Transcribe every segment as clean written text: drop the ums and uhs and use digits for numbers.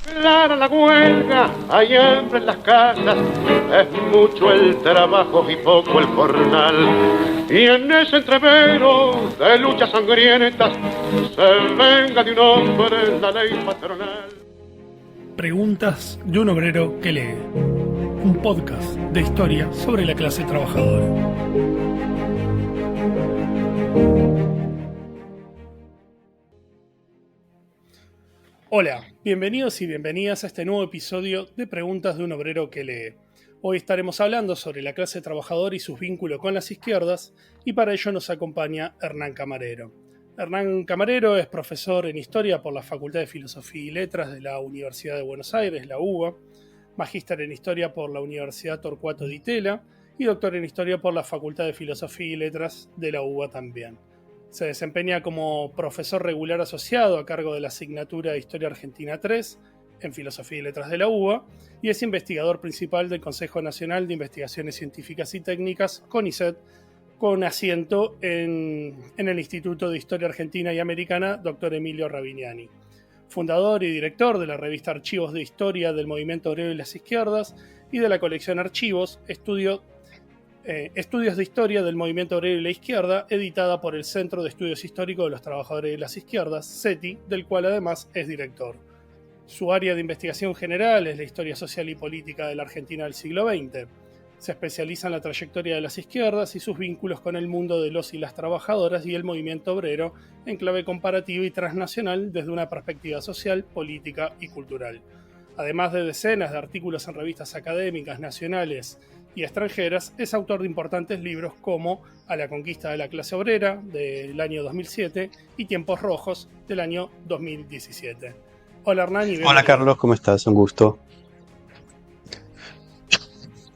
Clara la huelga, hay hambre en las casas, es mucho el trabajo y poco el jornal. Y en ese entrevero de luchas sangrientas se venga de un hombre la ley patronal. Preguntas de un obrero que lee. Un podcast de historia sobre la clase trabajadora. Hola, bienvenidos y bienvenidas a este nuevo episodio de Preguntas de un obrero que lee. Hoy estaremos hablando sobre la clase trabajadora y sus vínculos con las izquierdas, y para ello nos acompaña Hernán Camarero. Hernán Camarero es profesor en Historia por la Facultad de Filosofía y Letras de la Universidad de Buenos Aires, la UBA, magíster en Historia por la Universidad Torcuato Di Tella y doctor en Historia por la Facultad de Filosofía y Letras de la UBA también. Se desempeña como profesor regular asociado a cargo de la asignatura de Historia Argentina 3 en Filosofía y Letras de la UBA y es investigador principal del Consejo Nacional de Investigaciones Científicas y Técnicas, CONICET, con asiento en el Instituto de Historia Argentina y Americana, Dr. Emilio Rabiniani. Fundador y director de la revista Archivos de Historia del Movimiento Obrero y las Izquierdas y de la colección Archivos, Estudios de Historia del Movimiento Obrero y la Izquierda, editada por el Centro de Estudios Históricos de los Trabajadores de las Izquierdas, CETI, del cual además es director. Su área de investigación general es la historia social y política de la Argentina del siglo XX. Se especializa en la trayectoria de las izquierdas y sus vínculos con el mundo de los y las trabajadoras y el movimiento obrero en clave comparativa y transnacional desde una perspectiva social, política y cultural. Además de decenas de artículos en revistas académicas nacionales y extranjeras, es autor de importantes libros como A la conquista de la clase obrera, del año 2007, y Tiempos Rojos, del año 2017. Hola Hernán y bienvenido. Hola Carlos, ¿cómo estás? Un gusto.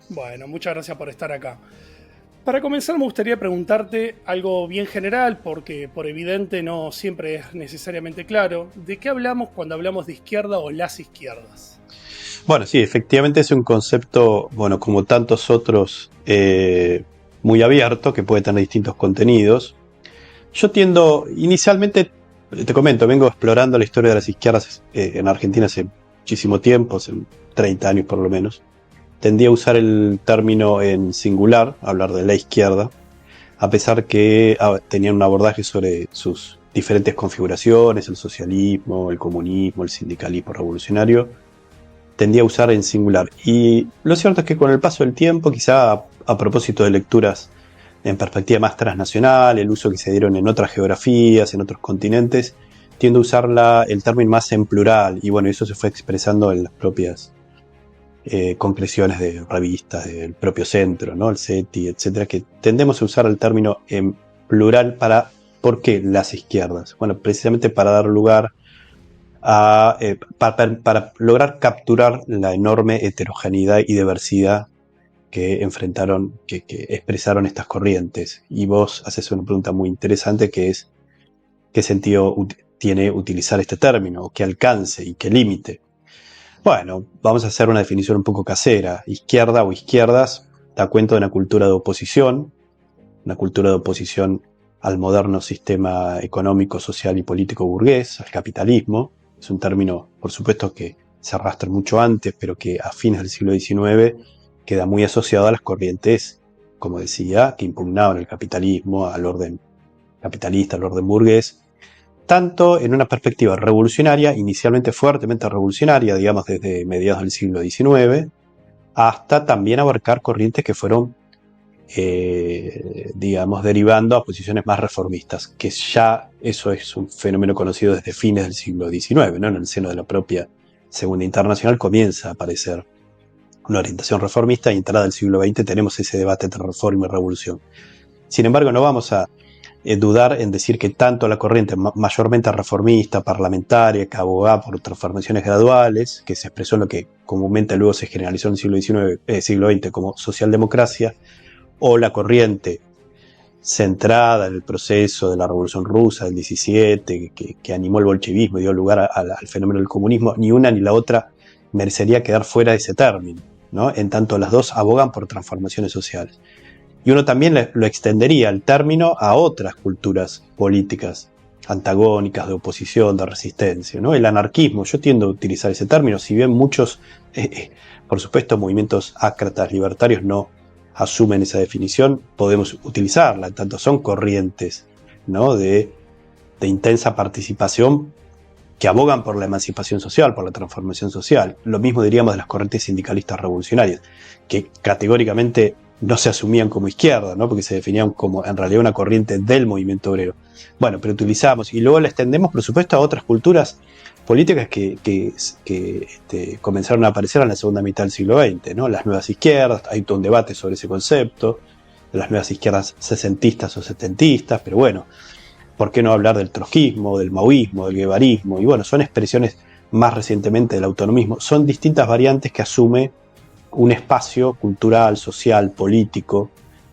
Bueno, muchas gracias por estar acá. Para comenzar me gustaría preguntarte algo bien general, porque por evidente no siempre es necesariamente claro. ¿De qué hablamos cuando hablamos de izquierda o las izquierdas? Bueno, sí, efectivamente es un concepto, bueno, como tantos otros, muy abierto, que puede tener distintos contenidos. Yo tiendo, inicialmente, te comento, vengo explorando la historia de las izquierdas en Argentina hace muchísimo tiempo, hace 30 años por lo menos. Tendía a usar el término en singular, hablar de la izquierda, a pesar que tenían un abordaje sobre sus diferentes configuraciones, el socialismo, el comunismo, el sindicalismo revolucionario. Tendía a usar en singular. Y lo cierto es que con el paso del tiempo, quizá a propósito de lecturas en perspectiva más transnacional, el uso que se dieron en otras geografías, en otros continentes, tiendo a usar el término más en plural. Y bueno, eso se fue expresando en las propias concreciones de revistas del propio centro, ¿no? El CETI, etcétera, que tendemos a usar el término en plural ¿por qué las izquierdas? Bueno, precisamente para dar lugar para lograr capturar la enorme heterogeneidad y diversidad que enfrentaron, que expresaron estas corrientes. Y vos haces una pregunta muy interesante, que es ¿qué sentido tiene utilizar este término? ¿O qué alcance y qué límite? Bueno, vamos a hacer una definición un poco casera. Izquierda o izquierdas da cuenta de una cultura de oposición al moderno sistema económico, social y político burgués, al capitalismo. Es un término, por supuesto, que se arrastra mucho antes, pero que a fines del siglo XIX queda muy asociado a las corrientes, como decía, que impugnaban el capitalismo, al orden capitalista, al orden burgués, tanto en una perspectiva revolucionaria, inicialmente fuertemente revolucionaria, digamos desde mediados del siglo XIX, hasta también abarcar corrientes que fueron, derivando a posiciones más reformistas, que ya eso es un fenómeno conocido desde fines del siglo XIX, ¿no? En el seno de la propia Segunda Internacional comienza a aparecer una orientación reformista y entrada del siglo XX tenemos ese debate entre reforma y revolución. Sin embargo, no vamos a dudar en decir que tanto la corriente mayormente reformista, parlamentaria, que abogaba por transformaciones graduales, que se expresó en lo que comúnmente luego se generalizó en el siglo XX como socialdemocracia, o la corriente centrada en el proceso de la Revolución Rusa del 17, que animó el bolchevismo y dio lugar al fenómeno del comunismo, ni una ni la otra merecería quedar fuera de ese término, ¿no? En tanto las dos abogan por transformaciones sociales. Y uno también lo extendería el término a otras culturas políticas antagónicas, de oposición, de resistencia, ¿no? El anarquismo, yo tiendo a utilizar ese término, si bien muchos, por supuesto, movimientos ácratas libertarios no asumen esa definición, podemos utilizarla, en tanto son corrientes, ¿no? de intensa participación que abogan por la emancipación social, por la transformación social. Lo mismo diríamos de las corrientes sindicalistas revolucionarias, que categóricamente no se asumían como izquierda, ¿no? Porque se definían como en realidad una corriente del movimiento obrero. Bueno, pero utilizamos y luego la extendemos, por supuesto, a otras culturas políticas que comenzaron a aparecer en la segunda mitad del siglo XX, ¿no? Las nuevas izquierdas, hay todo un debate sobre ese concepto, de las nuevas izquierdas sesentistas o setentistas, pero bueno, ¿por qué no hablar del trotskismo, del maoísmo, del guevarismo? Y bueno, son expresiones más recientemente del autonomismo. Son distintas variantes que asume un espacio cultural, social, político,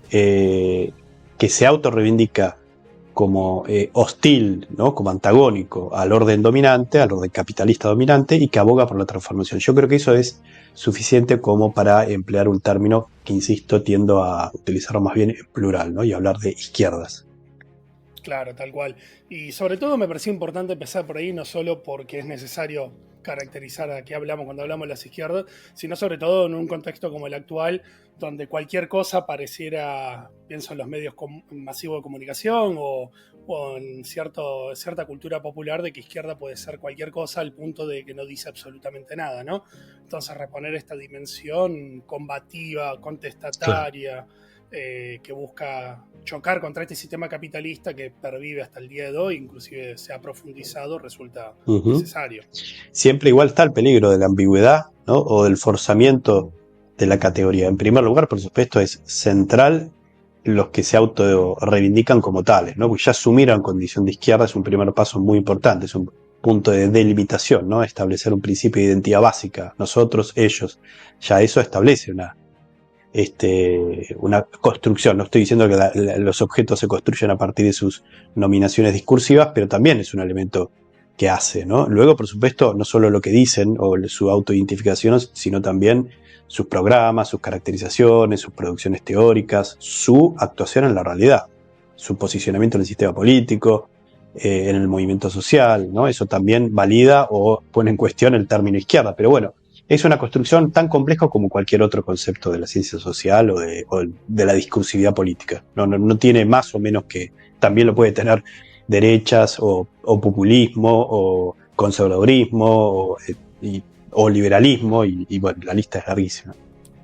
que se autorreivindica como hostil, ¿no? Como antagónico al orden dominante, al orden capitalista dominante, y que aboga por la transformación. Yo creo que eso es suficiente como para emplear un término que, insisto, tiendo a utilizarlo más bien en plural, ¿no? Y hablar de izquierdas. Claro, tal cual. Y sobre todo me pareció importante empezar por ahí, no solo porque es necesario caracterizar a qué hablamos cuando hablamos de las izquierdas, sino sobre todo en un contexto como el actual, donde cualquier cosa pareciera, pienso en los medios masivos de comunicación o en cierta cultura popular de que izquierda puede ser cualquier cosa al punto de que no dice absolutamente nada, ¿no? Entonces reponer esta dimensión combativa, contestataria, claro, que busca chocar contra este sistema capitalista que pervive hasta el día de hoy, inclusive se ha profundizado, resulta necesario. Siempre igual está el peligro de la ambigüedad, ¿no? O del forzamiento de la categoría. En primer lugar, por supuesto, es central los que se auto reivindican como tales, ¿no? Porque ya asumir en condición de izquierda es un primer paso muy importante, es un punto de delimitación, ¿no? Establecer un principio de identidad básica, nosotros, ellos, ya eso establece una construcción. No estoy diciendo que los objetos se construyen a partir de sus nominaciones discursivas, pero también es un elemento que hace, ¿no? Luego, por supuesto, no solo lo que dicen o su autoidentificación, sino también sus programas, sus caracterizaciones, sus producciones teóricas, su actuación en la realidad, su posicionamiento en el sistema político, en el movimiento social, ¿no? Eso también valida o pone en cuestión el término izquierda, pero bueno, es una construcción tan compleja como cualquier otro concepto de la ciencia social o de la discursividad política. No tiene más o menos que, también lo puede tener derechas o populismo o conservadurismo o liberalismo y bueno, la lista es larguísima.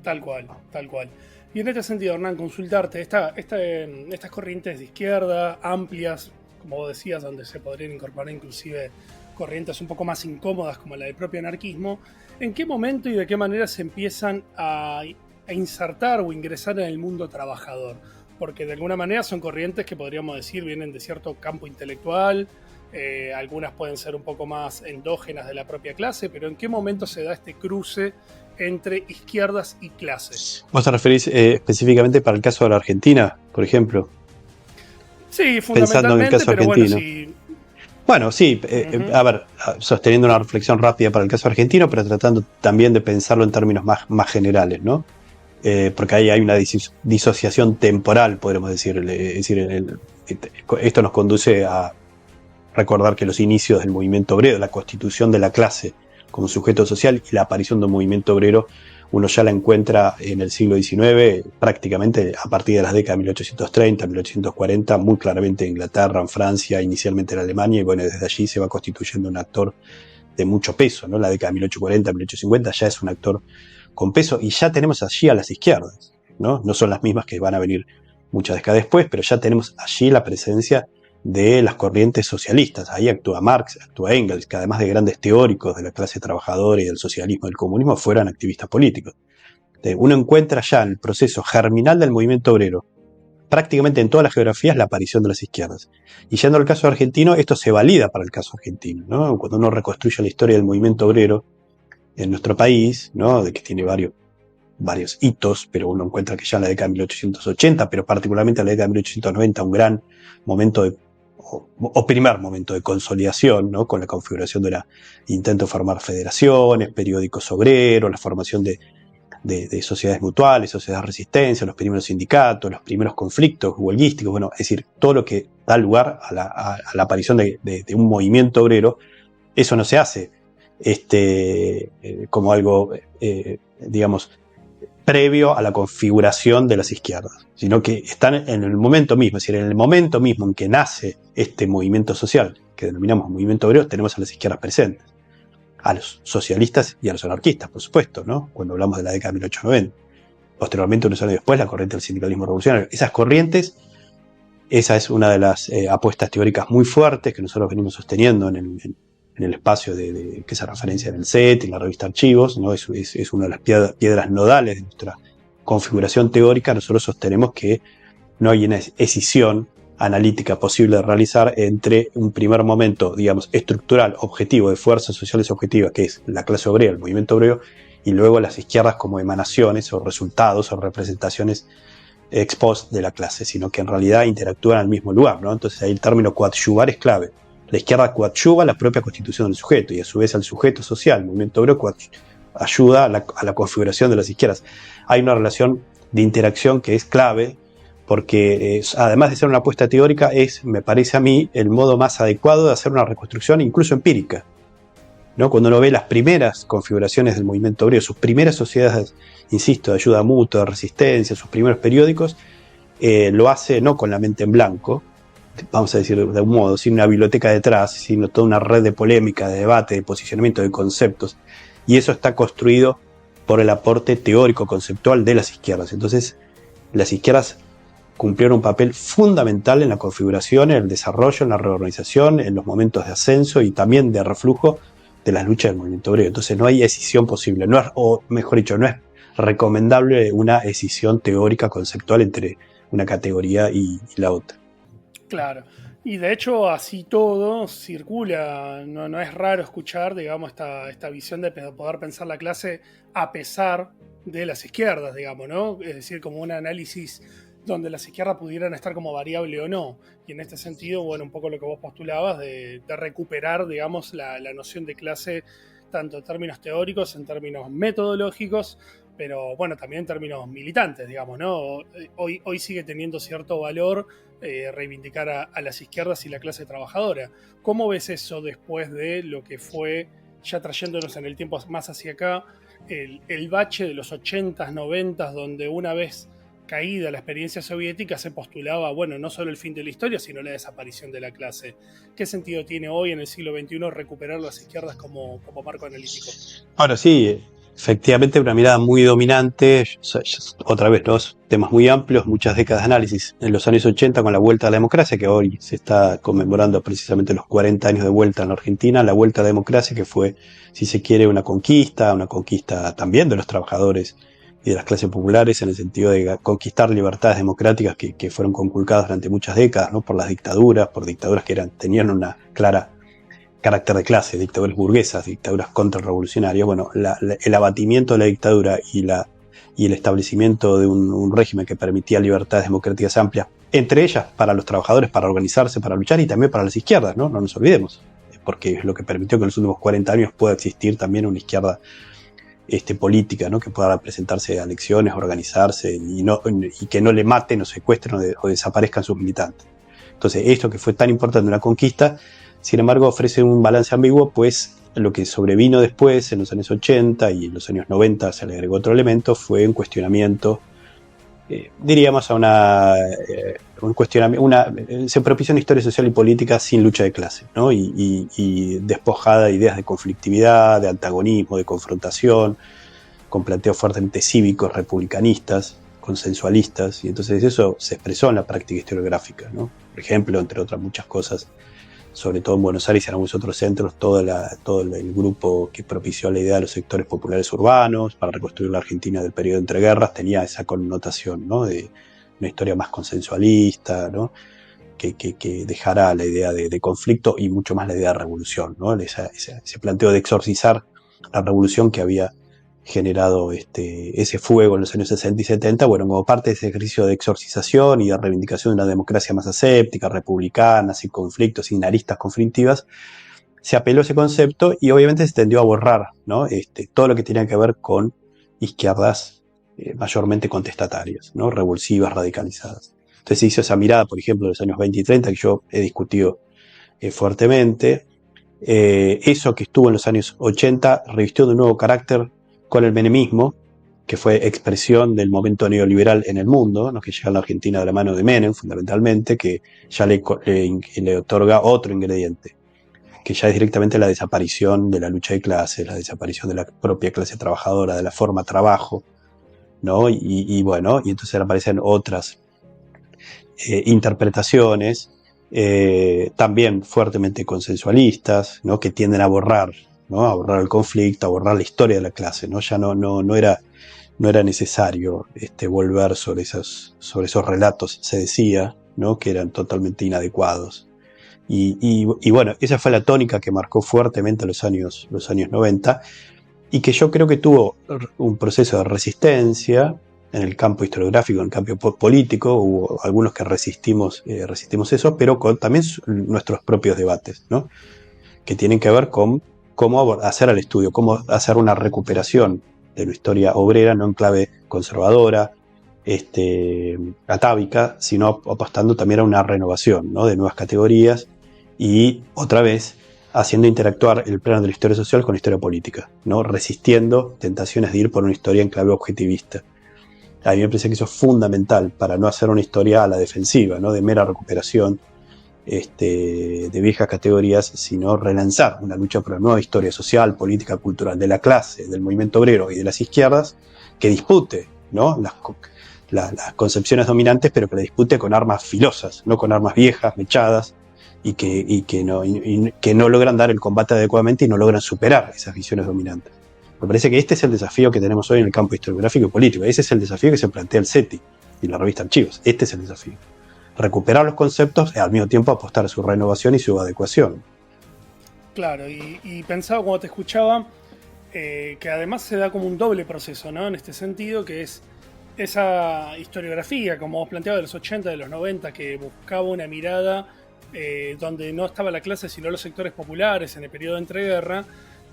Tal cual, tal cual. Y en este sentido, Hernán, consultarte, estas corrientes de izquierda amplias, como vos decías, donde se podrían incorporar inclusive corrientes un poco más incómodas como la del propio anarquismo, ¿en qué momento y de qué manera se empiezan a insertar o ingresar en el mundo trabajador? Porque de alguna manera son corrientes que podríamos decir vienen de cierto campo intelectual, algunas pueden ser un poco más endógenas de la propia clase, pero ¿en qué momento se da este cruce entre izquierdas y clases? ¿Vos te referís específicamente para el caso de la Argentina, por ejemplo? Sí, fundamentalmente, pensando en el caso pero argentino. Bueno, sí. Bueno, sí, a ver, sosteniendo una reflexión rápida para el caso argentino, pero tratando también de pensarlo en términos más generales, ¿no? Porque ahí hay una disociación temporal, podríamos decir. Es decir, esto nos conduce a recordar que los inicios del movimiento obrero, la constitución de la clase como sujeto social y la aparición de un movimiento obrero, uno ya la encuentra en el siglo XIX, prácticamente a partir de las décadas de 1830, 1840, muy claramente en Inglaterra, en Francia, inicialmente en Alemania, y bueno, desde allí se va constituyendo un actor de mucho peso, ¿no? La década de 1840, 1850 ya es un actor con peso, y ya tenemos allí a las izquierdas, ¿no? No son las mismas que van a venir muchas décadas después, pero ya tenemos allí la presencia de las corrientes socialistas. Ahí actúa Marx, actúa Engels, que además de grandes teóricos de la clase trabajadora y del socialismo y del comunismo, fueran activistas políticos. Uno encuentra ya en el proceso germinal del movimiento obrero, prácticamente en todas las geografías, la aparición de las izquierdas. Y yendo al caso argentino, esto se valida para el caso argentino, ¿no? Cuando uno reconstruye la historia del movimiento obrero en nuestro país, ¿no? De que tiene varios hitos, pero uno encuentra que ya en la década de 1880, pero particularmente en la década de 1890, un gran momento o primer momento de consolidación, ¿no? Con la configuración de intento de formar federaciones, periódicos obreros, la formación de de sociedades mutuales, sociedades de resistencia, los primeros sindicatos, los primeros conflictos huelguísticos, bueno, es decir, todo lo que da lugar a la aparición de un movimiento obrero. Eso no se hace como algo, digamos, previo a la configuración de las izquierdas, sino que están en el momento mismo, es decir, en el momento mismo en que nace este movimiento social, que denominamos movimiento obrero, tenemos a las izquierdas presentes, a los socialistas y a los anarquistas, por supuesto, ¿no? Cuando hablamos de la década de 1890. Posteriormente, unos años después, la corriente del sindicalismo revolucionario. Esas corrientes, esa es una de las apuestas teóricas muy fuertes que nosotros venimos sosteniendo en el espacio que se referencia en el CET, en la revista Archivos, ¿no? Es una de las piedras nodales de nuestra configuración teórica. Nosotros sostenemos que no hay una escisión analítica posible de realizar entre un primer momento, digamos, estructural, objetivo, de fuerzas sociales objetivas, que es la clase obrera, el movimiento obrero, y luego las izquierdas como emanaciones o resultados o representaciones ex post de la clase, sino que en realidad interactúan al mismo lugar, ¿no? Entonces ahí el término coadyuvar es clave. La izquierda coadyuva la propia constitución del sujeto, y a su vez al sujeto social, el movimiento obrero, ayuda a la configuración de las izquierdas. Hay una relación de interacción que es clave, porque además de ser una apuesta teórica, me parece a mí, el modo más adecuado de hacer una reconstrucción incluso empírica, ¿no? Cuando uno ve las primeras configuraciones del movimiento obrero, sus primeras sociedades, insisto, de ayuda mutua, de resistencia, sus primeros periódicos, lo hace no con la mente en blanco, vamos a decir de un modo, sin una biblioteca detrás, sino toda una red de polémica, de debate, de posicionamiento, de conceptos, y eso está construido por el aporte teórico conceptual de las izquierdas. Entonces, las izquierdas cumplieron un papel fundamental en la configuración, en el desarrollo, en la reorganización, en los momentos de ascenso y también de reflujo de las luchas del movimiento obrero. Entonces no hay escisión posible, no es, o mejor dicho, no es recomendable una escisión teórica conceptual entre una categoría y la otra. Claro, y de hecho así todo circula, no es raro escuchar, digamos, esta visión de poder pensar la clase a pesar de las izquierdas, digamos, ¿no? Es decir, como un análisis donde las izquierdas pudieran estar como variable o no. Y en este sentido, bueno, un poco lo que vos postulabas de recuperar, digamos, la noción de clase, tanto en términos teóricos, en términos metodológicos, pero bueno, también en términos militantes, digamos, ¿no? Hoy sigue teniendo cierto valor reivindicar a las izquierdas y la clase trabajadora. ¿Cómo ves eso después de lo que fue, ya trayéndonos en el tiempo más hacia acá, el bache de los 80s, 90s, donde una vez caída la experiencia soviética se postulaba, bueno, no solo el fin de la historia, sino la desaparición de la clase? ¿Qué sentido tiene hoy en el siglo XXI recuperar las izquierdas como marco analítico? Ahora sí, efectivamente una mirada muy dominante, otra vez, dos temas muy amplios, muchas décadas de análisis. En los años 80 con la vuelta a la democracia, que hoy se está conmemorando precisamente los 40 años de vuelta en la Argentina, la vuelta a la democracia que fue, si se quiere, una conquista también de los trabajadores y de las clases populares, en el sentido de conquistar libertades democráticas que fueron conculcadas durante muchas décadas, ¿no? Por dictaduras que tenían una clara carácter de clase, dictaduras burguesas, dictaduras contrarrevolucionarias. Bueno, el abatimiento de la dictadura y el establecimiento de un régimen que permitía libertades democráticas amplias, entre ellas para los trabajadores, para organizarse, para luchar, y también para las izquierdas, ¿no? No nos olvidemos, porque es lo que permitió que en los últimos 40 años pueda existir también una izquierda política, ¿no? Que pueda presentarse a elecciones, organizarse y que no le maten o secuestren o desaparezcan sus militantes. Entonces, esto que fue tan importante, una conquista, sin embargo, ofrece un balance ambiguo, pues lo que sobrevino después, en los años 80 y en los años 90, se le agregó otro elemento, fue un cuestionamiento, diríamos, se propició una historia social y política sin lucha de clase, ¿no? Y despojada de ideas de conflictividad, de antagonismo, de confrontación, con planteos fuertemente cívicos, republicanistas, consensualistas, y entonces eso se expresó en la práctica historiográfica, ¿no? Por ejemplo, entre otras muchas cosas, sobre todo en Buenos Aires y en algunos otros centros, todo el grupo que propició la idea de los sectores populares urbanos para reconstruir la Argentina del periodo de entreguerras tenía esa connotación, ¿no? De una historia más consensualista, ¿no? Que dejara la idea de conflicto y mucho más la idea de revolución, ¿no? Ese planteo de exorcizar la revolución que había generado ese fuego en los años 60 y 70, bueno, como parte de ese ejercicio de exorcización y de reivindicación de una democracia más aséptica, republicana, sin conflictos, sin aristas conflictivas, se apeló a ese concepto y obviamente se tendió a borrar, ¿no? Todo lo que tenía que ver con izquierdas mayormente contestatarias, ¿no? Revulsivas, radicalizadas. Entonces se hizo esa mirada, por ejemplo, de los años 20 y 30, que yo he discutido fuertemente. Eso que estuvo en los años 80 revistió de un nuevo carácter con el menemismo, que fue expresión del momento neoliberal en el mundo, ¿no? Que llega a la Argentina de la mano de Menem, fundamentalmente, que ya le otorga otro ingrediente, que ya es directamente la desaparición de la lucha de clases, la desaparición de la propia clase trabajadora, de la forma trabajo, ¿no? Y entonces aparecen otras interpretaciones, también fuertemente consensualistas, ¿no? Que tienden a borrar, ¿no? A borrar el conflicto, a borrar la historia de la clase, ¿no? Ya no era necesario volver sobre esos relatos, se decía, ¿no? Que eran totalmente inadecuados. Y bueno, esa fue la tónica que marcó fuertemente los años 90, y que yo creo que tuvo un proceso de resistencia en el campo historiográfico, en el campo político. Hubo algunos que resistimos eso, pero con también nuestros propios debates, ¿no? Que tienen que ver con cómo hacer el estudio, cómo hacer una recuperación de la historia obrera, no en clave conservadora, atávica, sino apostando también a una renovación, ¿no? De nuevas categorías, y otra vez haciendo interactuar el plano de la historia social con la historia política, ¿no? Resistiendo tentaciones de ir por una historia en clave objetivista. A mí me parece que eso es fundamental para no hacer una historia a la defensiva, ¿no? De mera recuperación de viejas categorías, sino relanzar una lucha por la nueva historia social, política, cultural, de la clase, del movimiento obrero y de las izquierdas, que dispute, ¿no? las concepciones dominantes, pero que la dispute con armas filosas, no con armas viejas, mechadas, y que no logran dar el combate adecuadamente y no logran superar esas visiones dominantes. Me parece que este es el desafío que tenemos hoy en el campo historiográfico y político. Ese es el desafío que se plantea el CETI y la revista Archivos. Este es el desafío. Recuperar los conceptos y al mismo tiempo apostar a su renovación y su adecuación. Claro, y pensaba cuando te escuchaba que además se da como un doble proceso, ¿no? En este sentido, que es esa historiografía, como vos planteabas, de los 80, de los 90, que buscaba una mirada donde no estaba la clase sino los sectores populares en el periodo de entreguerra.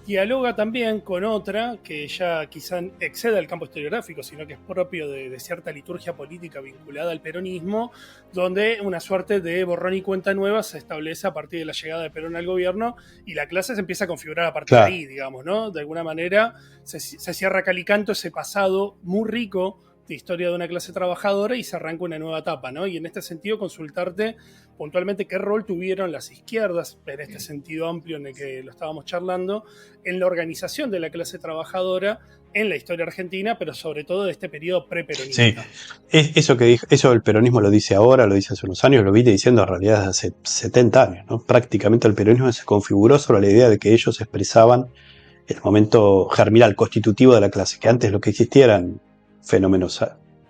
Dialoga también con otra que ya quizá excede al campo historiográfico, sino que es propio de cierta liturgia política vinculada al peronismo, donde una suerte de borrón y cuenta nueva se establece a partir de la llegada de Perón al gobierno, y la clase se empieza a configurar a partir de ahí, digamos, ¿no? De alguna manera se cierra calicanto ese pasado muy rico de historia de una clase trabajadora y se arranca una nueva etapa, ¿no? Y en este sentido consultarte puntualmente qué rol tuvieron las izquierdas, en este sentido amplio en el que lo estábamos charlando, en la organización de la clase trabajadora en la historia argentina, pero sobre todo de este periodo preperonista. Sí, eso que dijo, eso el peronismo lo dice ahora, lo dice hace unos años, lo vine diciendo en realidad desde hace 70 años, ¿no? Prácticamente el peronismo se configuró sobre la idea de que ellos expresaban el momento germinal, constitutivo de la clase, que antes lo que existía eran fenómenos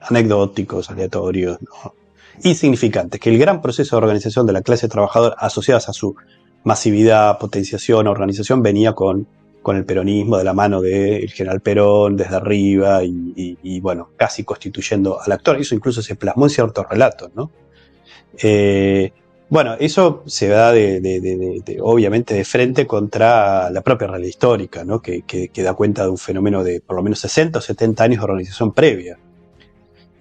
anecdóticos, aleatorios, ¿no? Insignificantes, que el gran proceso de organización de la clase trabajadora asociadas a su masividad, potenciación, organización, venía con el peronismo, de la mano del general Perón, desde arriba, y bueno, casi constituyendo al actor. Eso incluso se plasmó en ciertos relatos, ¿no? Bueno, eso se da obviamente de frente contra la propia realidad histórica, ¿no? Que da cuenta de un fenómeno de por lo menos 60 o 70 años de organización previa.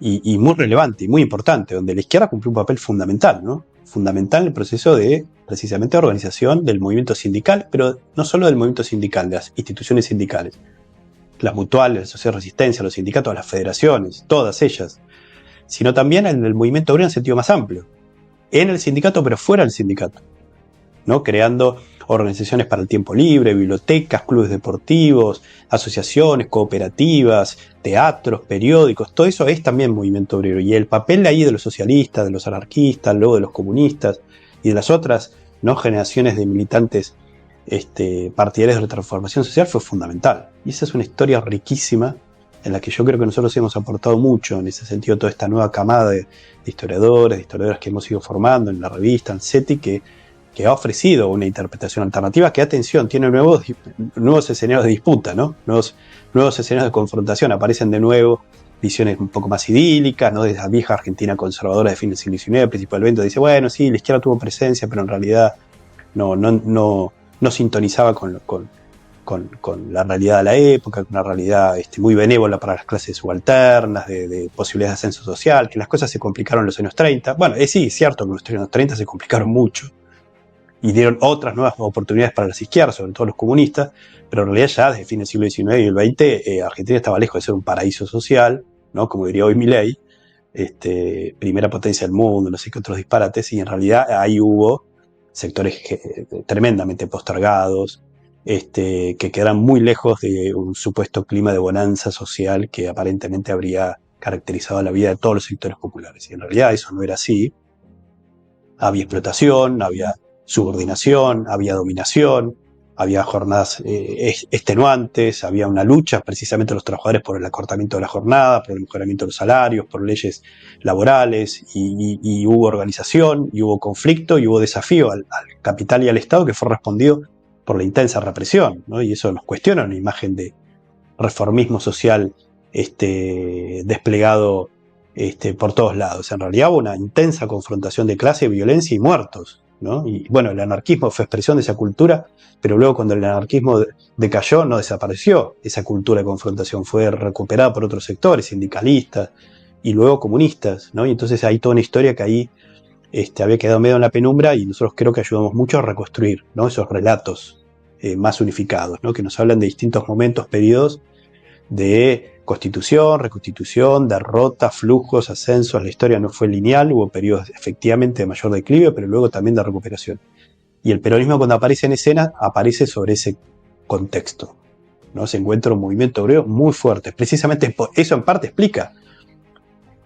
Y muy relevante y muy importante, donde la izquierda cumplió un papel fundamental, ¿no? Fundamental en el proceso de, precisamente, organización del movimiento sindical, pero no solo del movimiento sindical, de las instituciones sindicales. Las mutuales, la sociedad de resistencia, los sindicatos, las federaciones, todas ellas. Sino también en el movimiento obrero en sentido más amplio. En el sindicato, pero fuera del sindicato, ¿no? Creando organizaciones para el tiempo libre, bibliotecas, clubes deportivos, asociaciones, cooperativas, teatros, periódicos, todo eso es también movimiento obrero. Y el papel ahí de los socialistas, de los anarquistas, luego de los comunistas y de las otras, ¿no?, generaciones de militantes partidarios de la transformación social fue fundamental. Y esa es una historia riquísima en la que yo creo que nosotros hemos aportado mucho, en ese sentido, toda esta nueva camada de historiadores, de historiadoras que hemos ido formando en la revista, en CETI, que ha ofrecido una interpretación alternativa que, atención, tiene nuevos escenarios de disputa, ¿no? Nuevos escenarios de confrontación. Aparecen de nuevo visiones un poco más idílicas, ¿no? De esa vieja Argentina conservadora de fin del siglo XIX, principio del XX, dice, bueno, sí, la izquierda tuvo presencia, pero en realidad no sintonizaba con con la realidad de la época, con una realidad muy benévola para las clases subalternas, de posibilidades de ascenso social, que las cosas se complicaron en los años 30. Bueno, sí, es cierto que los años 30 se complicaron mucho y dieron otras nuevas oportunidades para las izquierdas, sobre todo los comunistas, pero en realidad ya desde fines del siglo XIX y el XX, Argentina estaba lejos de ser un paraíso social, ¿no? Como diría hoy Milei, primera potencia del mundo, no sé qué otros disparates, y en realidad ahí hubo sectores tremendamente postergados, que quedan muy lejos de un supuesto clima de bonanza social que aparentemente habría caracterizado la vida de todos los sectores populares. Y en realidad eso no era así. Había explotación, había subordinación, había dominación, había jornadas extenuantes, había una lucha precisamente de los trabajadores por el acortamiento de la jornada, por el mejoramiento de los salarios, por leyes laborales, y hubo organización, y hubo conflicto, y hubo desafío al capital y al Estado que fue respondido por la intensa represión, ¿no? Y eso nos cuestiona una imagen de reformismo social desplegado por todos lados. En realidad hubo una intensa confrontación de clase, violencia y muertos, ¿no? Y bueno, el anarquismo fue expresión de esa cultura, pero luego cuando el anarquismo decayó no desapareció esa cultura de confrontación, fue recuperada por otros sectores, sindicalistas y luego comunistas, ¿no? Y entonces hay toda una historia que ahí había quedado medio en la penumbra, y nosotros creo que ayudamos mucho a reconstruir, ¿no? Esos relatos más unificados, ¿no? Que nos hablan de distintos momentos, periodos de constitución, reconstitución, derrota, flujos, ascensos. La historia no fue lineal, hubo periodos efectivamente de mayor declive, pero luego también de recuperación. Y el peronismo, cuando aparece en escena, aparece sobre ese contexto, ¿no? Se encuentra un movimiento obrero muy fuerte. Precisamente eso en parte explica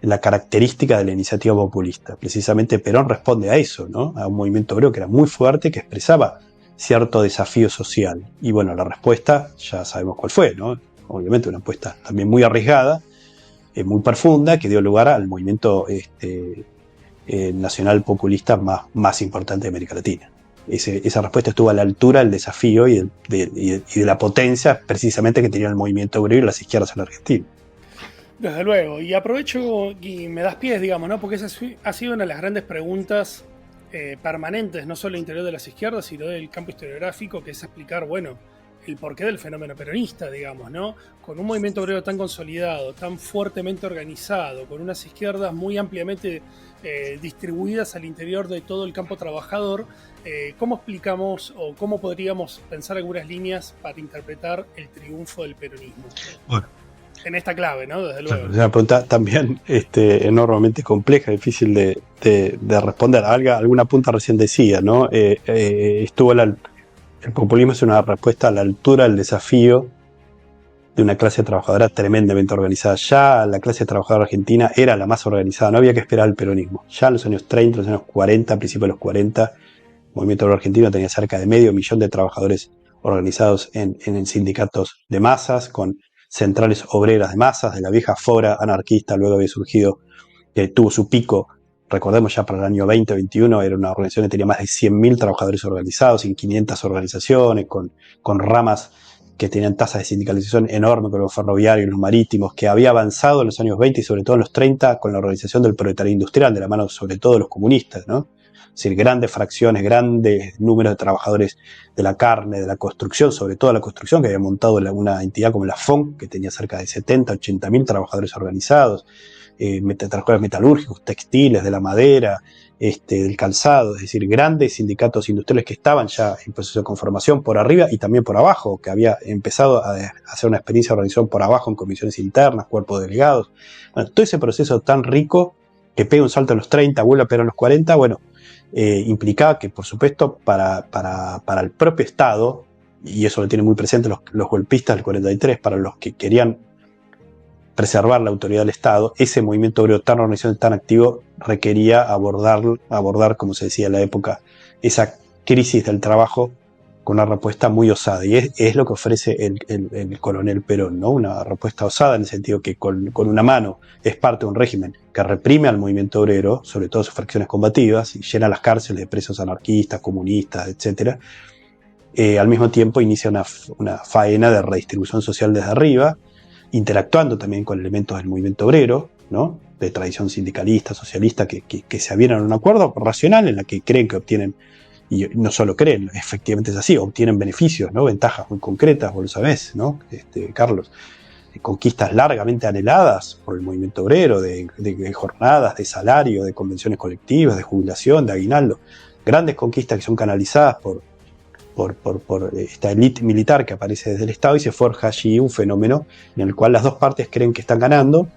la característica de la iniciativa populista. Precisamente Perón responde a eso, ¿no? A un movimiento obrero que era muy fuerte, que expresaba cierto desafío social. Y bueno, la respuesta ya sabemos cuál fue, ¿no? Obviamente una apuesta también muy arriesgada, muy profunda, que dio lugar al movimiento nacional populista más importante de América Latina. Esa respuesta estuvo a la altura del desafío y de la potencia precisamente que tenía el movimiento obrero y las izquierdas en la Argentina. Desde luego, y aprovecho y me das pies, digamos, ¿no? Porque esa ha sido una de las grandes preguntas permanentes, no solo al interior de las izquierdas, sino del campo historiográfico, que es explicar, bueno, el porqué del fenómeno peronista, digamos, ¿no? Con un movimiento obrero tan consolidado, tan fuertemente organizado, con unas izquierdas muy ampliamente distribuidas al interior de todo el campo trabajador, ¿cómo explicamos o cómo podríamos pensar algunas líneas para interpretar el triunfo del peronismo? Bueno, en esta clave, ¿no? Desde luego. Es una pregunta también enormemente compleja, difícil de responder. Alguna punta recién decía, ¿no? El populismo es una respuesta a la altura del desafío de una clase trabajadora tremendamente organizada. Ya la clase trabajadora argentina era la más organizada, no había que esperar al peronismo. Ya en los años 30, los años 40, a principios de los 40, el movimiento obrero argentino tenía cerca de 500.000 de trabajadores organizados en sindicatos de masas, con centrales obreras de masas, de la vieja fora anarquista. Luego había surgido, tuvo su pico, recordemos ya para el año 2021, era una organización que tenía más de 100.000 trabajadores organizados en 500 organizaciones, con ramas que tenían tasas de sindicalización enormes, con los ferroviarios, los marítimos, que había avanzado en los años 20 y sobre todo en los 30 con la organización del proletariado industrial, de la mano sobre todo de los comunistas, ¿no? Es decir, grandes fracciones, grandes números de trabajadores de la carne, de la construcción, sobre todo la construcción, que había montado una entidad como la FON, que tenía cerca de 70.000-80.000 trabajadores organizados, trabajadores metalúrgicos, textiles, de la madera, del calzado, es decir, grandes sindicatos industriales que estaban ya en proceso de conformación por arriba y también por abajo, que había empezado a hacer una experiencia de organización por abajo en comisiones internas, cuerpos delegados. Bueno, todo ese proceso tan rico que pega un salto a los 30, vuelve a pegar a los 40, bueno, implicaba que, por supuesto, para el propio Estado, y eso lo tienen muy presente los golpistas del 43, para los que querían preservar la autoridad del Estado, ese movimiento obrero tan organizado, tan activo, requería abordar, como se decía en la época, esa crisis del trabajo con una respuesta muy osada. Y es lo que ofrece el coronel Perón, ¿no? Una respuesta osada en el sentido que con una mano es parte de un régimen que reprime al movimiento obrero, sobre todo sus fracciones combativas, y llena las cárceles de presos anarquistas, comunistas, etc. Al mismo tiempo inicia una faena de redistribución social desde arriba, interactuando también con elementos del movimiento obrero, ¿no? De tradición sindicalista, socialista, que se avieran a un acuerdo racional en la que creen que obtienen y no solo creen, efectivamente es así, obtienen beneficios, ¿no? Ventajas muy concretas, vos lo sabés, ¿no? Carlos, conquistas largamente anheladas por el movimiento obrero, de jornadas, de salario, de convenciones colectivas, de jubilación, de aguinaldo, grandes conquistas que son canalizadas por esta élite militar que aparece desde el Estado, y se forja allí un fenómeno en el cual las dos partes creen que están ganando,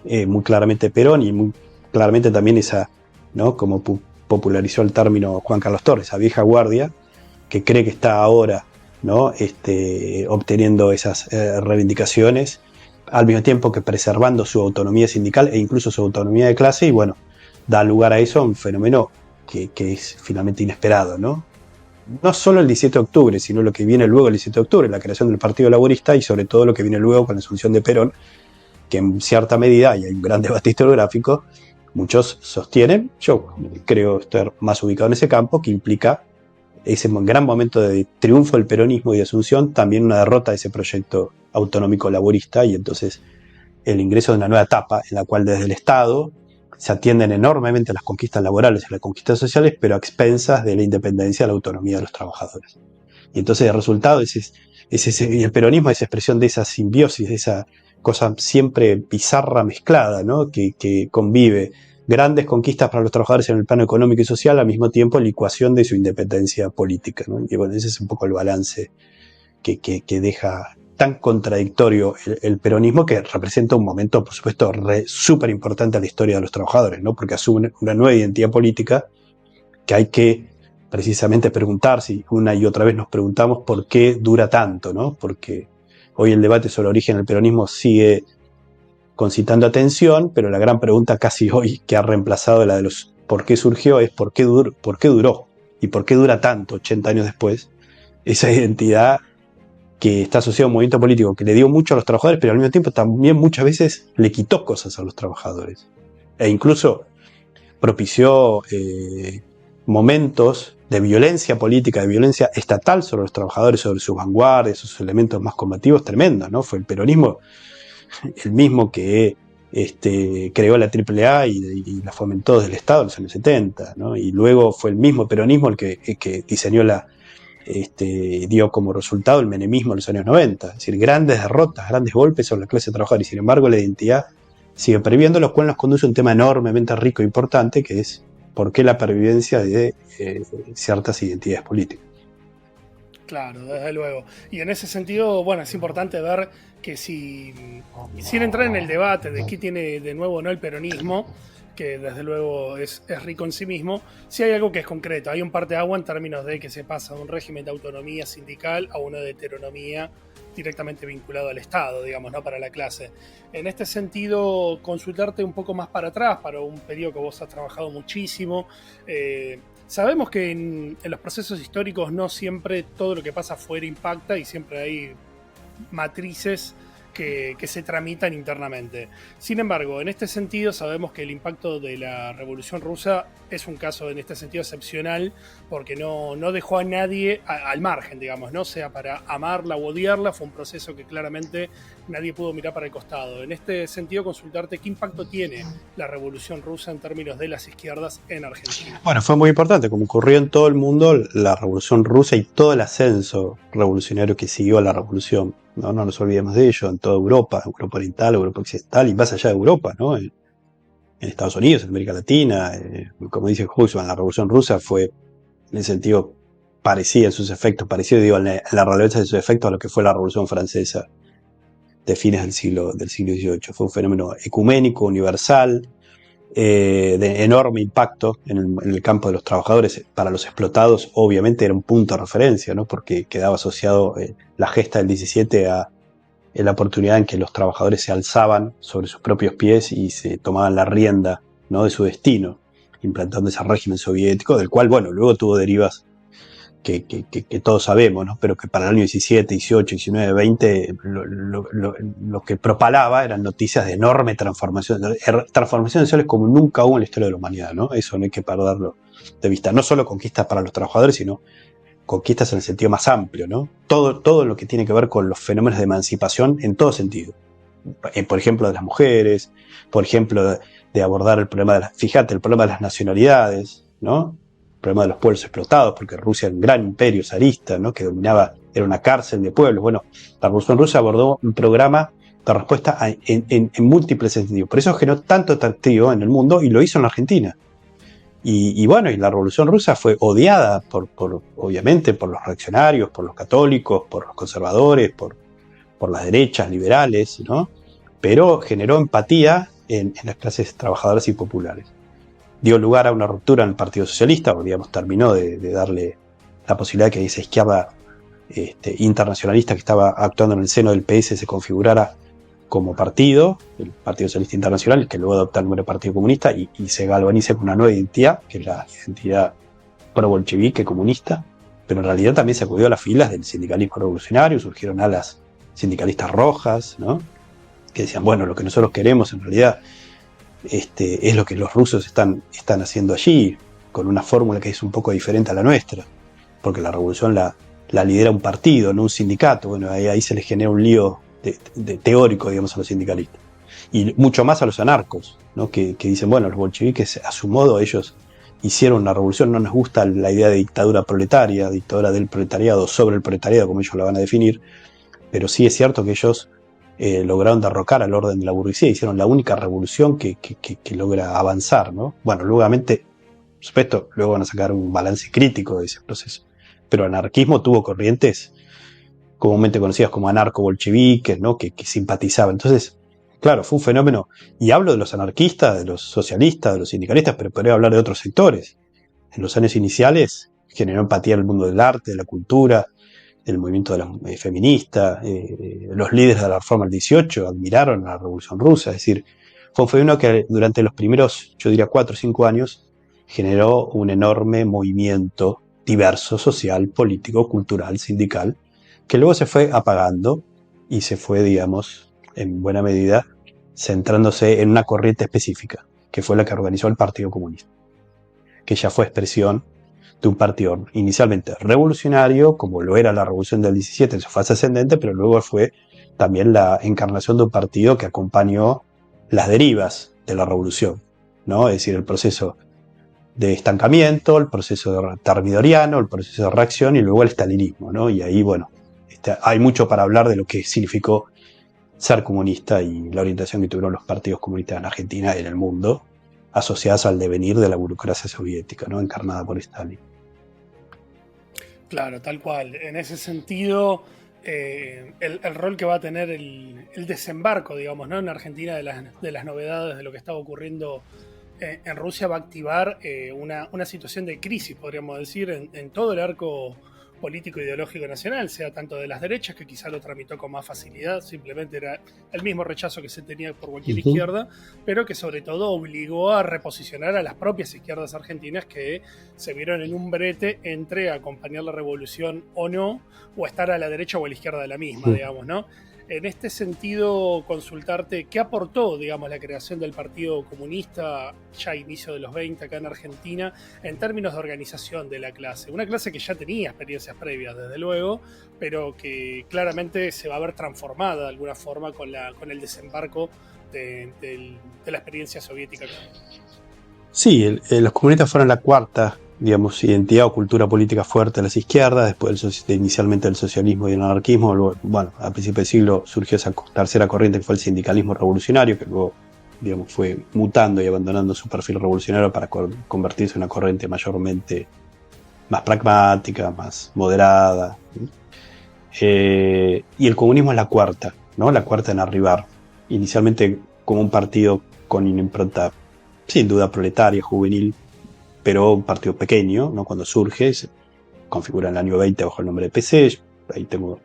muy claramente Perón y muy claramente también esa, ¿no? Como popularizó el término Juan Carlos Torres, esa vieja guardia que cree que está ahora, ¿no? Obteniendo esas reivindicaciones, al mismo tiempo que preservando su autonomía sindical e incluso su autonomía de clase, y bueno, da lugar a eso, a un fenómeno que es finalmente inesperado, ¿no? No solo el 17 de octubre, sino lo que viene luego el 17 de octubre, la creación del Partido Laborista, y sobre todo lo que viene luego con la asunción de Perón, que en cierta medida, y hay un gran debate historiográfico, muchos sostienen, yo creo estar más ubicado en ese campo, que implica ese gran momento de triunfo del peronismo y de asunción, también una derrota de ese proyecto autonómico laborista, y entonces el ingreso de una nueva etapa en la cual desde el Estado se atienden enormemente a las conquistas laborales y las conquistas sociales, pero a expensas de la independencia y la autonomía de los trabajadores. Y entonces el resultado y el peronismo es expresión de esa simbiosis, de esa cosa siempre bizarra mezclada, ¿no? que convive grandes conquistas para los trabajadores en el plano económico y social, al mismo tiempo licuación de su independencia política, ¿no? Y bueno, ese es un poco el balance que deja tan contradictorio el peronismo, que representa un momento, por supuesto, súper importante a la historia de los trabajadores, ¿no? Porque asume una nueva identidad política que hay que precisamente preguntarse, y una y otra vez nos preguntamos por qué dura tanto, ¿no? Porque hoy el debate sobre el origen del peronismo sigue concitando atención, pero la gran pregunta casi hoy, que ha reemplazado la de los por qué surgió, es por qué duró y por qué dura tanto 80 años después esa identidad que está asociada a un movimiento político que le dio mucho a los trabajadores, pero al mismo tiempo también muchas veces le quitó cosas a los trabajadores, e incluso propició momentos de violencia política, de violencia estatal sobre los trabajadores, sobre sus vanguardias, sus elementos más combativos, tremendos, ¿no? Fue el peronismo el mismo que creó la AAA y la fomentó desde el Estado en los años 70, ¿no? Y luego fue el mismo peronismo el que diseñó dio como resultado el menemismo en los años 90. Es decir, grandes derrotas, grandes golpes sobre la clase trabajadora, y sin embargo la identidad sigue perviviendo, lo cual nos conduce a un tema enormemente rico e importante, que es por qué la pervivencia de ciertas identidades políticas. Claro, desde luego. Y en ese sentido, bueno, es importante ver que sin entrar en el debate de qué tiene de nuevo o no el peronismo, que desde luego es rico en sí mismo, sí hay algo que es concreto. Hay un parteagua en términos de que se pasa de un régimen de autonomía sindical a uno de heteronomía directamente vinculado al Estado, digamos, ¿no? Para la clase. En este sentido, consultarte un poco más para atrás, para un periodo que vos has trabajado muchísimo. Sabemos que en los procesos históricos no siempre todo lo que pasa afuera impacta, y siempre hay matrices que se tramitan internamente. Sin embargo, en este sentido sabemos que el impacto de la Revolución Rusa es un caso en este sentido excepcional, porque no dejó a nadie al margen, digamos, ¿no? Sea para amarla o odiarla, fue un proceso que claramente nadie pudo mirar para el costado. En este sentido, consultarte qué impacto tiene la Revolución Rusa en términos de las izquierdas en Argentina. Bueno, fue muy importante, como ocurrió en todo el mundo, la Revolución Rusa y todo el ascenso revolucionario que siguió a la Revolución. No nos olvidemos de ello, en toda Europa Oriental, Europa Occidental y más allá de Europa, ¿no? En Estados Unidos, en América Latina, como dice Husserl, la Revolución Rusa fue, en el sentido, parecida en sus efectos, en la relevancia de sus efectos a lo que fue la Revolución Francesa de fines del siglo XVIII. Fue un fenómeno ecuménico, universal, de enorme impacto en el campo de los trabajadores. Para los explotados, obviamente, era un punto de referencia, ¿no? Porque quedaba asociado la gesta del 17 a la oportunidad en que los trabajadores se alzaban sobre sus propios pies y se tomaban la rienda, ¿no? De su destino, implantando ese régimen soviético, del cual, bueno, luego tuvo derivas que todos sabemos, ¿no? Pero que para el año 17, 18, 19, 20 lo que propalaba eran noticias de enorme transformaciones sociales como nunca hubo en la historia de la humanidad, ¿no? Eso no hay que perderlo de vista. No solo conquistas para los trabajadores, sino conquistas en el sentido más amplio, ¿no? Todo lo que tiene que ver con los fenómenos de emancipación en todo sentido. Por ejemplo, de las mujeres, por ejemplo, de abordar el problema el problema de las nacionalidades, ¿no? problema de los pueblos explotados, porque Rusia era un gran imperio zarista, ¿no? Que dominaba, era una cárcel de pueblos. Bueno, la Revolución Rusa abordó un programa de respuesta en múltiples sentidos. Por eso generó tanto atractivo en el mundo y lo hizo en la Argentina. Y bueno, y la Revolución Rusa fue odiada obviamente por los reaccionarios, por los católicos, por los conservadores, por las derechas liberales, ¿no? Pero generó empatía en las clases trabajadoras y populares. Dio lugar a una ruptura en el Partido Socialista, o digamos, terminó de darle la posibilidad de que esa izquierda internacionalista que estaba actuando en el seno del PS se configurara como partido, el Partido Socialista Internacional, que luego adopta el nombre Partido Comunista y se galvaniza con una nueva identidad, que es la identidad pro-bolchevique comunista, pero en realidad también se acudió a las filas del sindicalismo revolucionario, surgieron alas sindicalistas rojas, ¿no? Que decían, bueno, lo que nosotros queremos en realidad es lo que los rusos están haciendo allí, con una fórmula que es un poco diferente a la nuestra, porque la revolución la lidera un partido, no un sindicato. Bueno, ahí se les genera un lío de teórico, digamos, a los sindicalistas. Y mucho más a los anarcos, ¿no? Que dicen, bueno, los bolcheviques a su modo ellos hicieron una revolución, no nos gusta la idea de dictadura proletaria, dictadura del proletariado sobre el proletariado, como ellos la van a definir, pero sí es cierto que ellos lograron derrocar al orden de la burguesía, hicieron la única revolución que logra avanzar, ¿no? Bueno, luego van a sacar un balance crítico de ese proceso, pero el anarquismo tuvo corrientes comúnmente conocidas como anarco-bolcheviques, ¿no? que simpatizaban. Entonces, claro, fue un fenómeno, y hablo de los anarquistas, de los socialistas, de los sindicalistas, pero podría hablar de otros sectores. En los años iniciales generó empatía en el mundo del arte, de la cultura, del movimiento feminista. Los líderes de la Reforma del 18 admiraron a la Revolución Rusa, es decir, fue un fenómeno que durante los primeros, yo diría 4 o 5 años, generó un enorme movimiento diverso, social, político, cultural, sindical, que luego se fue apagando y se fue, digamos, en buena medida, centrándose en una corriente específica, que fue la que organizó el Partido Comunista, que ya fue expresión de un partido inicialmente revolucionario, como lo era la Revolución del 17 en su fase ascendente, pero luego fue también la encarnación de un partido que acompañó las derivas de la revolución, ¿no? Es decir, el proceso de estancamiento, el proceso termidoriano, el proceso de reacción y luego el estalinismo, ¿no? Y ahí, bueno, hay mucho para hablar de lo que significó ser comunista y la orientación que tuvieron los partidos comunistas en Argentina y en el mundo, asociadas al devenir de la burocracia soviética, ¿no? Encarnada por Stalin. Claro, tal cual. En ese sentido, el rol que va a tener el desembarco, digamos, ¿no? En Argentina de las novedades de lo que estaba ocurriendo en Rusia va a activar una situación de crisis, podríamos decir, en todo el arco político ideológico nacional, sea tanto de las derechas, que quizá lo tramitó con más facilidad, simplemente era el mismo rechazo que se tenía por cualquier izquierda, pero que sobre todo obligó a reposicionar a las propias izquierdas argentinas que se vieron en un brete entre acompañar la revolución o no, o estar a la derecha o a la izquierda de la misma, digamos, ¿no? En este sentido, consultarte qué aportó, digamos, la creación del Partido Comunista ya a inicio de los 20 acá en Argentina en términos de organización de la clase. Una clase que ya tenía experiencias previas, desde luego, pero que claramente se va a ver transformada de alguna forma con el desembarco de la experiencia soviética. Sí, los comunistas fueron la cuarta, digamos, identidad o cultura política fuerte de las izquierdas, después inicialmente del socialismo y el anarquismo. Luego, bueno, a principios del siglo surgió esa tercera corriente que fue el sindicalismo revolucionario, que luego, digamos, fue mutando y abandonando su perfil revolucionario para convertirse en una corriente mayormente más pragmática, más moderada. Y el comunismo es la cuarta, ¿no? La cuarta en arribar. Inicialmente como un partido con una impronta sin duda proletaria, juvenil, pero un partido pequeño, ¿no? Cuando surge, se configura en el año 20 bajo el nombre de PC. Ahí tengo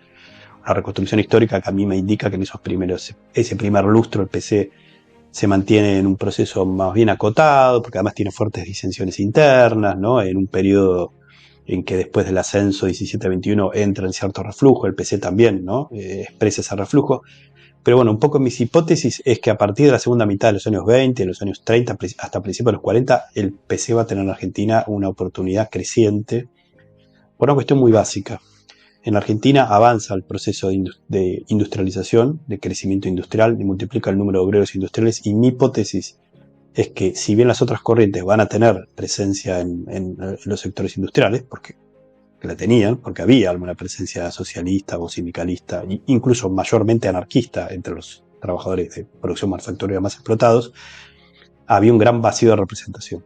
una reconstrucción histórica que a mí me indica que en ese primer lustro el PC se mantiene en un proceso más bien acotado, porque además tiene fuertes disensiones internas, ¿no? En un periodo en que después del ascenso 17-21 entra en cierto reflujo, el PC también, ¿no? Expresa ese reflujo. Pero bueno, un poco mis hipótesis es que a partir de la segunda mitad de los años 20, de los años 30, hasta principios de los 40, el PC va a tener en Argentina una oportunidad creciente por una cuestión muy básica. En Argentina avanza el proceso de industrialización, de crecimiento industrial, y multiplica el número de obreros industriales, y mi hipótesis es que si bien las otras corrientes van a tener presencia en los sectores industriales, porque la tenían, porque había alguna presencia socialista o sindicalista, incluso mayormente anarquista entre los trabajadores de producción manufacturera más explotados, había un gran vacío de representación.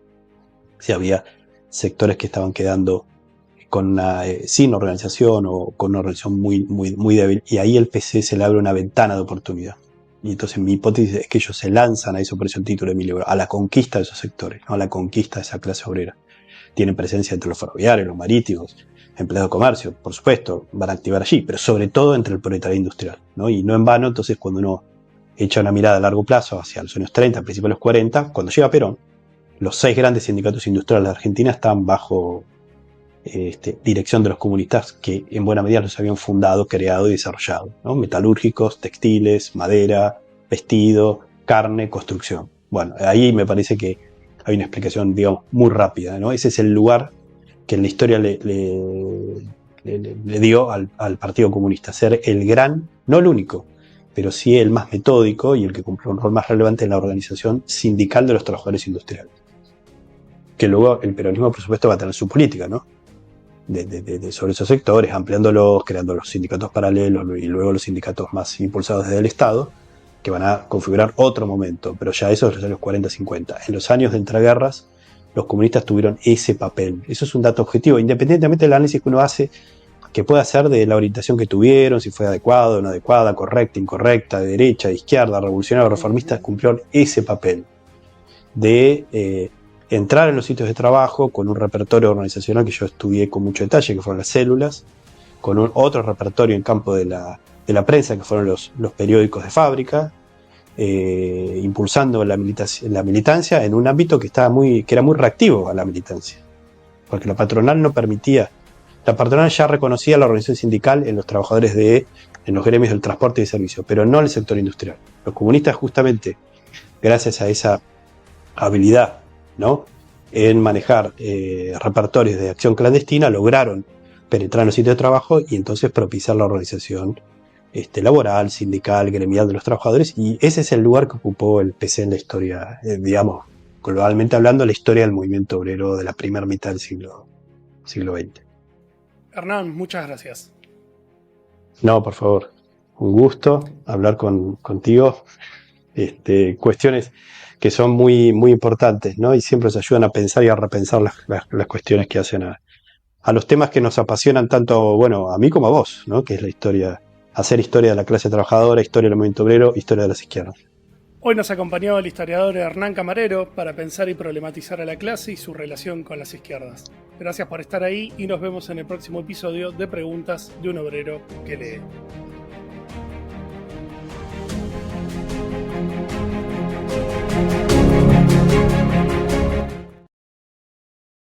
Si había sectores que estaban quedando sin organización o con una organización muy débil, y ahí el PC se le abre una ventana de oportunidad. Y entonces mi hipótesis es que ellos se lanzan a eso, por eso el título de mi libro, a la conquista de esos sectores, ¿no? A la conquista de esa clase obrera. Tienen presencia entre los ferroviarios, los marítimos, empleados de comercio, por supuesto, van a activar allí, pero sobre todo entre el proletariado industrial, ¿no? Y no en vano, entonces, cuando uno echa una mirada a largo plazo hacia los años 30, principios de los 40, cuando llega Perón, los 6 grandes sindicatos industriales de Argentina están bajo dirección de los comunistas, que en buena medida los habían fundado, creado y desarrollado, ¿no? Metalúrgicos, textiles, madera, vestido, carne, construcción. Bueno, ahí me parece que hay una explicación, digamos, muy rápida, ¿no? Ese es el lugar que en la historia le dio al Partido Comunista, ser el gran, no el único, pero sí el más metódico y el que cumplió un rol más relevante en la organización sindical de los trabajadores industriales. Que luego el peronismo, por supuesto, va a tener su política, ¿no? Sobre esos sectores, ampliándolos, creando los sindicatos paralelos y luego los sindicatos más impulsados desde el Estado, que van a configurar otro momento, pero ya eso es los años 40-50. En los años de entreguerras, los comunistas tuvieron ese papel. Eso es un dato objetivo, independientemente del análisis que uno hace, que puede hacer de la orientación que tuvieron, si fue adecuada o no adecuada, correcta, incorrecta, de derecha, de izquierda, revolucionario, reformista, cumplieron ese papel de entrar en los sitios de trabajo con un repertorio organizacional que yo estudié con mucho detalle, que fueron las células, con otro repertorio en campo de la prensa, que fueron los periódicos de fábrica, impulsando la militancia en un ámbito que era muy reactivo a la militancia, porque la patronal no permitía. La patronal ya reconocía la organización sindical en los trabajadores en los gremios del transporte y servicio, pero no en el sector industrial. Los comunistas, justamente, gracias a esa habilidad, ¿no?, en manejar repertorios de acción clandestina, lograron penetrar en los sitios de trabajo y entonces propiciar la organización laboral, sindical, gremial de los trabajadores, y ese es el lugar que ocupó el PC en la historia, digamos, globalmente hablando, la historia del movimiento obrero de la primera mitad del siglo XX. Hernán, muchas gracias. No, por favor, un gusto hablar contigo. Cuestiones que son muy, muy importantes, ¿no? Y siempre nos ayudan a pensar y a repensar las cuestiones que hacen a los temas que nos apasionan tanto, bueno, a mí como a vos, ¿no? Que es la historia, hacer historia de la clase trabajadora, historia del movimiento obrero, historia de las izquierdas. Hoy nos acompañó el historiador Hernán Camarero para pensar y problematizar a la clase y su relación con las izquierdas. Gracias por estar ahí y nos vemos en el próximo episodio de Preguntas de un obrero que lee.